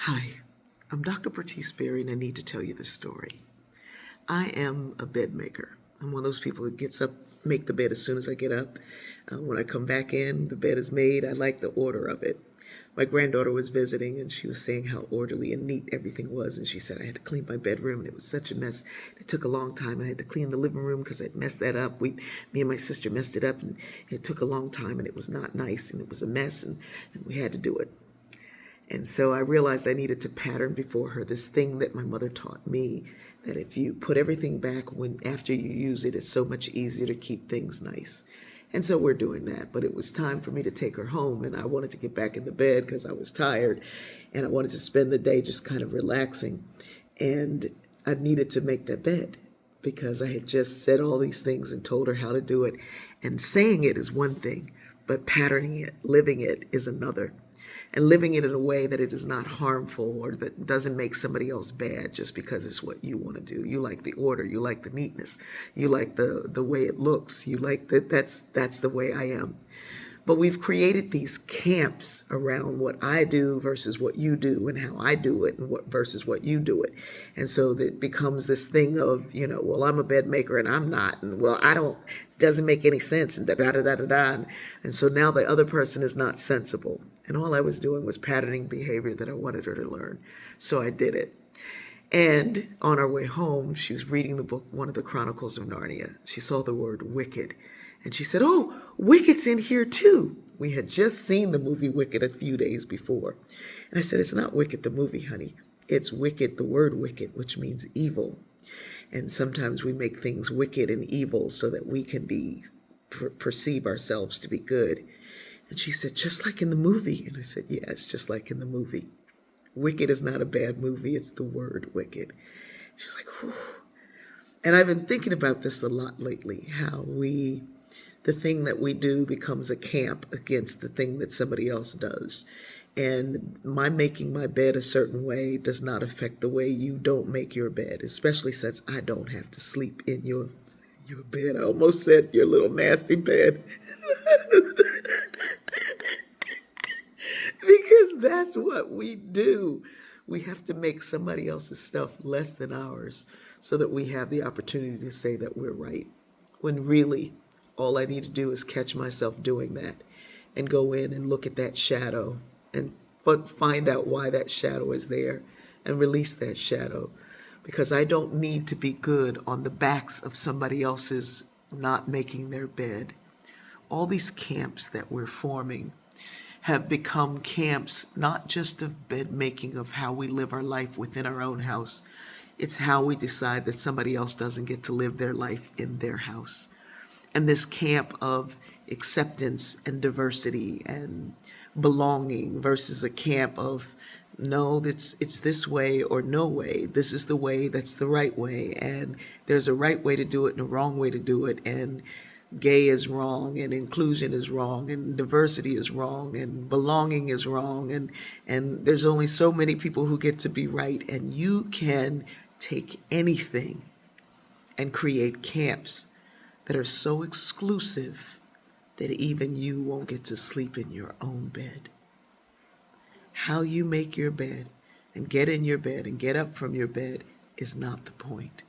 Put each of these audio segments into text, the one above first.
Hi, I'm Dr. Bertice Berry, and I need to tell you this story. I am a bed maker. I'm one of those people that gets up, make the bed as soon as I get up. When I come back in, the bed is made. I like the order of it. My granddaughter was visiting, and she was saying how orderly and neat everything was. And she said I had to clean my bedroom, and it was such a mess. It took a long time. I had to clean the living room because I'd messed that up. Me and my sister messed it up, and it took a long time, and it was not nice, and it was a mess, and we had to do it. And so I realized I needed to pattern before her this thing that my mother taught me, that if you put everything back when after you use it, it's so much easier to keep things nice. And so we're doing that. But it was time for me to take her home, and I wanted to get back in the bed because I was tired and I wanted to spend the day just kind of relaxing. And I needed to make that bed because I had just said all these things and told her how to do it. And saying it is one thing, but patterning it, living it is another. And living it in a way that it is not harmful or that doesn't make somebody else bad just because it's what you want to do. You like the order, you like the neatness, you like the way it looks, you like that's the way I am. But we've created these camps around what I do versus what you do and how I do it and what versus what you do it. And so that becomes this thing of, well, I'm a bed maker and I'm not. And well, I don't, it doesn't make any sense and da da da da da da. And so now the other person is not sensible. And all I was doing was patterning behavior that I wanted her to learn. So I did it. And on our way home, she was reading the book, one of the Chronicles of Narnia. She saw the word wicked. And she said, "Oh, Wicked's in here too." We had just seen the movie Wicked a few days before. And I said, "It's not Wicked the movie, honey. It's wicked, the word wicked, which means evil. And sometimes we make things wicked and evil so that we can perceive ourselves to be good." And she said, "Just like in the movie." And I said, "Yeah, it's just like in the movie. Wicked is not a bad movie. It's the word wicked." She's like, "Whew." And I've been thinking about this a lot lately, how the thing that we do becomes a camp against the thing that somebody else does. And my making my bed a certain way does not affect the way you don't make your bed, especially since I don't have to sleep in your bed. I almost said your little nasty bed. Because that's what we do. We have to make somebody else's stuff less than ours so that we have the opportunity to say that we're right. When really, all I need to do is catch myself doing that and go in and look at that shadow and find out why that shadow is there and release that shadow. Because I don't need to be good on the backs of somebody else's not making their bed. All these camps that we're forming have become camps not just of bed making, of how we live our life within our own house. It's how we decide that somebody else doesn't get to live their life in their house. And this camp of acceptance and diversity and belonging versus a camp of no, it's this way or no way. This is the way, that's the right way. And there's a right way to do it and a wrong way to do it. And gay is wrong and inclusion is wrong and diversity is wrong and belonging is wrong. And there's only so many people who get to be right. And you can take anything and create camps that are so exclusive that even you won't get to sleep in your own bed. How you make your bed and get in your bed and get up from your bed is not the point.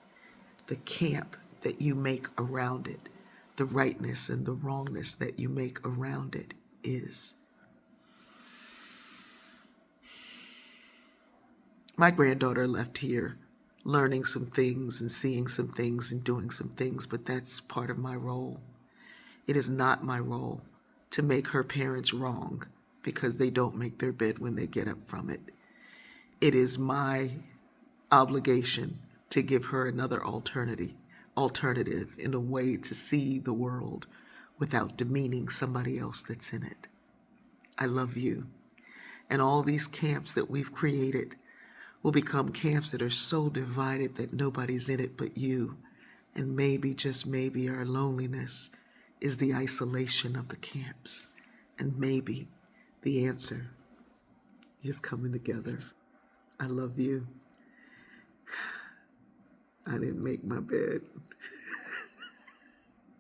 The camp that you make around it, the rightness and the wrongness that you make around it is. My granddaughter left here learning some things and seeing some things and doing some things, but that's part of my role. It is not my role to make her parents wrong because they don't make their bed when they get up from it. It is my obligation to give her another alternative in a way to see the world without demeaning somebody else that's in it. I love you. And all these camps that we've created will become camps that are so divided that nobody's in it but you. And maybe, just maybe, our loneliness is the isolation of the camps. And maybe the answer is coming together. I love you. I didn't make my bed.